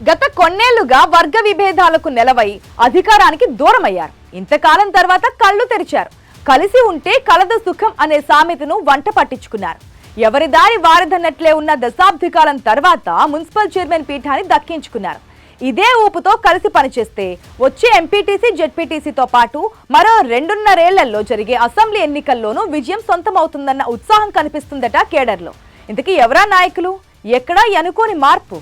గత కొన్నేళ్లుగా వర్గ విభేదాలకు నెలవై అధికారానికి దూరమయ్యారు. ఇంతకాలం తర్వాత కళ్ళు తెరిచారు. కలిసి ఉంటే కలదు సుఖం అనే సామెతను వంట పట్టించుకున్నారు. ఎవరి దారి వారిదన్నట్లే ఉన్న దశాబ్ది కాలం తర్వాత మున్సిపల్ చైర్మన్ పీఠాన్ని దక్కించుకున్నారు. ఇదే ఊపుతో కలిసి పనిచేస్తే వచ్చే ఎంపీటీసీ జెడ్పీటీసీతో పాటు మరో 2.5 ఏళ్లలో జరిగే అసెంబ్లీ ఎన్నికల్లోనూ విజయం సొంతమవుతుందన్న ఉత్సాహం కనిపిస్తుందట కేడర్లో. ఇంతకీ ఎవరా నాయకులు? ఎక్కడా అనుకోని మార్పు?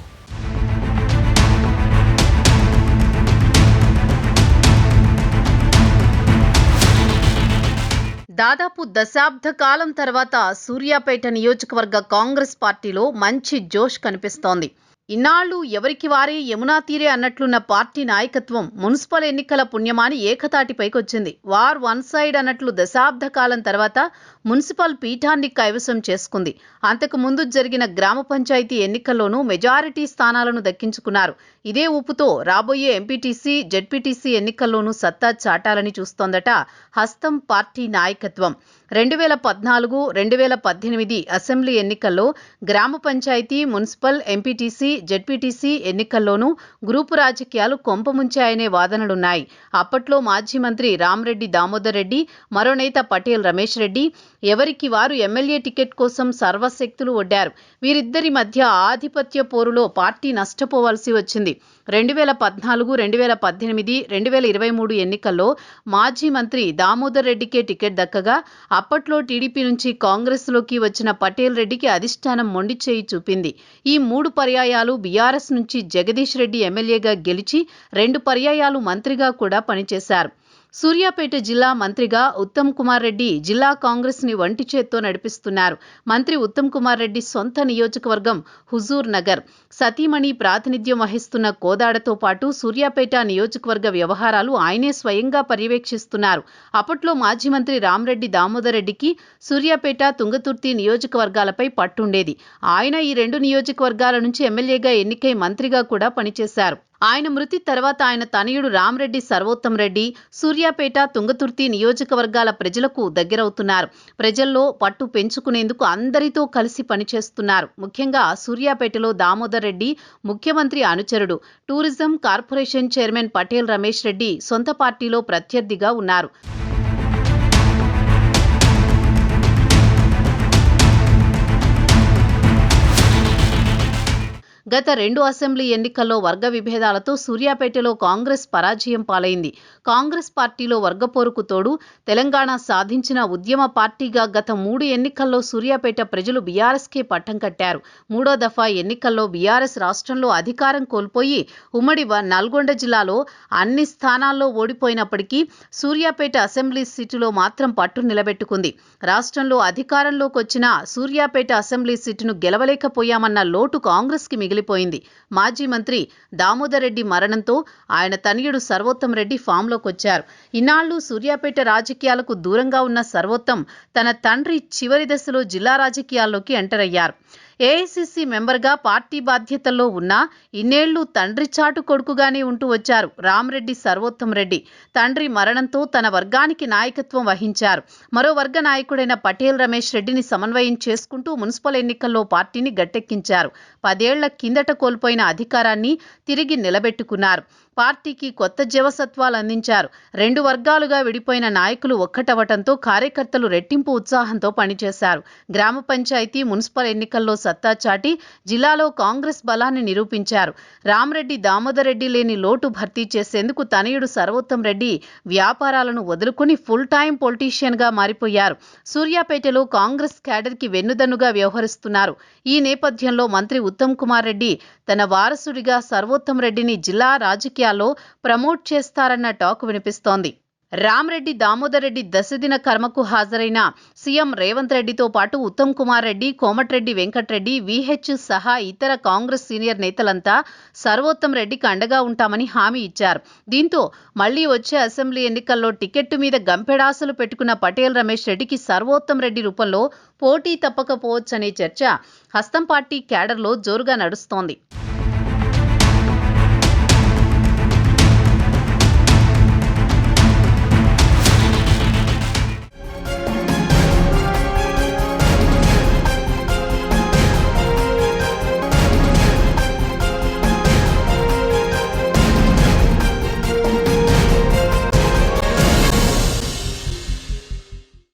దాదాపు దశాబ్ద కాలం తర్వాత సూర్యాపేట నియోజకవర్గ కాంగ్రెస్ పార్టీలో మంచి జోష్ కనిపిస్తోంది. ఇన్నాళ్లు ఎవరికి వారే యమునా తీరే అన్నట్లున్న పార్టీ నాయకత్వం మున్సిపల్ ఎన్నికల పుణ్యమాని ఏకతాటిపైకొచ్చింది. వార్ వన్ సైడ్ అన్నట్లు దశాబ్ద కాలం తర్వాత మున్సిపల్ పీఠాన్ని కైవసం చేసుకుంది. అంతకు ముందు జరిగిన గ్రామ పంచాయతీ ఎన్నికల్లోనూ మెజారిటీ స్థానాలను దక్కించుకున్నారు. ఇదే ఊపుతో రాబోయే ఎంపీటీసీ జెడ్పీటీసీ ఎన్నికల్లోనూ సత్తా చాటాలని చూస్తోందట హస్తం పార్టీ నాయకత్వం. 2014, 2018 అసెంబ్లీ ఎన్నికల్లో గ్రామ పంచాయతీ, మున్సిపల్, ఎంపీటీసీ, జెడ్పీటీసీ ఎన్నికల్లోనూ గ్రూపు రాజకీయాలు కొంపముంచాయనే వాదనలున్నాయి. అప్పట్లో మాజీ మంత్రి రామరెడ్డి దామోదర్ రెడ్డి, మరో నేత పటేల్ రమేష్ రెడ్డి ఎవరికి వారు ఎమ్మెల్యే టికెట్ కోసం సర్వశక్తులు ఒడ్డారు. వీరిద్దరి మధ్య ఆధిపత్య పోరులో పార్టీ నష్టపోవాల్సి వచ్చింది. 2014, 2018, 2023 ఎన్నికల్లో మాజీ మంత్రి దామోదర్ రెడ్డికే టికెట్ దక్కగా అప్పట్లో టీడీపీ నుంచి కాంగ్రెస్లోకి వచ్చిన పటేల్ రెడ్డికి అధిష్టానం మొండి చేయి చూపింది. ఈ 3 పర్యాయాలు బీఆర్ఎస్ నుంచి జగదీష్ రెడ్డి ఎమ్మెల్యేగా గెలిచి 2 పర్యాయాలు మంత్రిగా కూడా పనిచేశారు. సూర్యాపేట జిల్లా మంత్రిగా ఉత్తమ్ కుమార్ రెడ్డి జిల్లా కాంగ్రెస్ ని వంటి చేత్తో నడిపిస్తున్నారు. మంత్రి ఉత్తమ్ కుమార్ రెడ్డి సొంత నియోజకవర్గం హుజూర్ నగర్. సతీమణి ప్రాతినిధ్యం వహిస్తున్న కోదాడతో పాటు సూర్యాపేట నియోజకవర్గ వ్యవహారాలు ఆయనే స్వయంగా పర్యవేక్షిస్తున్నారు. అప్పట్లో మాజీ మంత్రి రామరెడ్డి దామోదర్ రెడ్డికి సూర్యాపేట, తుంగతుర్తి నియోజకవర్గాలపై పట్టుండేది. ఆయన ఈ 2 నియోజకవర్గాల నుంచి ఎమ్మెల్యేగా ఎన్నికై మంత్రిగా కూడా పనిచేశారు. ఆయన మృతి తర్వాత ఆయన తనయుడు రామరెడ్డి సర్వోత్తం రెడ్డి సూర్యాపేట, తుంగతుర్తి నియోజకవర్గాల ప్రజలకు దగ్గరవుతున్నారు. ప్రజల్లో పట్టు పెంచుకునేందుకు అందరితో కలిసి పనిచేస్తున్నారు. ముఖ్యంగా సూర్యాపేటలో దామోదర్ రెడ్డి ముఖ్యమంత్రి అనుచరుడు. Tourism corporation chairman Patel Ramesh Reddy సొంత పార్టీలో ప్రత్యర్థిగా ఉన్నారు. గత 2 అసెంబ్లీ ఎన్నికల్లో వర్గ విభేదాలతో సూర్యాపేటలో కాంగ్రెస్ పరాజయం పాలైంది. కాంగ్రెస్ పార్టీలో వర్గపోరుకు తోడు తెలంగాణ సాధించిన ఉద్యమ పార్టీగా గత 3 ఎన్నికల్లో సూర్యాపేట ప్రజలు బీఆర్ఎస్కే పట్టం కట్టారు. 3వ దఫా ఎన్నికల్లో బీఆర్ఎస్ రాష్ట్రంలో అధికారం కోల్పోయి ఉమ్మడి నల్గొండ జిల్లాలో అన్ని స్థానాల్లో ఓడిపోయినప్పటికీ సూర్యాపేట అసెంబ్లీ సీటులో మాత్రం పట్టు నిలబెట్టుకుంది. రాష్ట్రంలో అధికారంలోకి వచ్చిన సూర్యాపేట అసెంబ్లీ సీటును గెలవలేకపోయామన్న లోటు కాంగ్రెస్కి మిగిలిపోయింది. మాజీ మంత్రి దామోదర్ రెడ్డి మరణంతో ఆయన తనయుడు సర్వోత్తం రెడ్డి ఫామ్లోకొచ్చారు. ఇన్నాళ్లు సూర్యాపేట రాజకీయాలకు దూరంగా ఉన్న సర్వోత్తం తన తండ్రి చివరి దశలో జిల్లా రాజకీయాల్లోకి ఎంటర్ అయ్యారు. ఏఐసీసీ మెంబర్గా పార్టీ బాధ్యతల్లో ఉన్నా ఇన్నేళ్లు తండ్రి చాటు కొడుకుగానే ఉంటూ వచ్చారు రామరెడ్డి సర్వోత్తం రెడ్డి. తండ్రి మరణంతో తన వర్గానికి నాయకత్వం వహించారు. మరో వర్గ నాయకుడైన పటేల్ రమేష్ రెడ్డిని సమన్వయం చేసుకుంటూ మున్సిపల్ ఎన్నికల్లో పార్టీని గట్టెక్కించారు. 10 ఏళ్ల కిందట కోల్పోయిన అధికారాన్ని తిరిగి నిలబెట్టుకున్నారు. పార్టీకి కొత్త జవసత్వాలు అందించారు. 2 వర్గాలుగా విడిపోయిన నాయకులు ఒక్కటవటంతో కార్యకర్తలు రెట్టింపు ఉత్సాహంతో పనిచేశారు. గ్రామ పంచాయతీ, మున్సిపల్ ఎన్నికల్లో సత్తా చాటి జిల్లాలో కాంగ్రెస్ బలాన్ని నిరూపించారు. రామరెడ్డి దామోదర్ రెడ్డి లేని లోటు భర్తీ చేసేందుకు తనయుడు సర్వోత్తం రెడ్డి వ్యాపారాలను వదులుకుని ఫుల్ టైం పొలిటీషియన్గా మారిపోయారు. సూర్యాపేటలో కాంగ్రెస్ క్యాడర్కి వెన్నుదన్నుగా వ్యవహరిస్తున్నారు. ఈ నేపథ్యంలో మంత్రి ఉత్తమ్ కుమార్ రెడ్డి తన వారసుడిగా సర్వోత్తం రెడ్డిని జిల్లా రాజకీయాల్లో ప్రమోట్ చేస్తారన్న టాక్ వినిపిస్తోంది. రామరెడ్డి దామోదర్ రెడ్డి దశదిన కర్మకు హాజరైన సీఎం రేవంత్ రెడ్డితో పాటు ఉత్తమ్ కుమార్ రెడ్డి, కోమటిరెడ్డి వెంకటరెడ్డి, వీహెచ్ సహా ఇతర కాంగ్రెస్ సీనియర్ నేతలంతా సర్వోత్తం రెడ్డికి అండగా ఉంటామని హామీ ఇచ్చారు. దీంతో మళ్లీ వచ్చే అసెంబ్లీ ఎన్నికల్లో టికెట్టు మీద గంపెడాసలు పెట్టుకున్న పటేల్ రమేష్ రెడ్డికి సర్వోత్తం రెడ్డి రూపంలో పోటీ తప్పకపోవచ్చనే చర్చ హస్తం పార్టీ క్యాడర్లో జోరుగా నడుస్తోంది.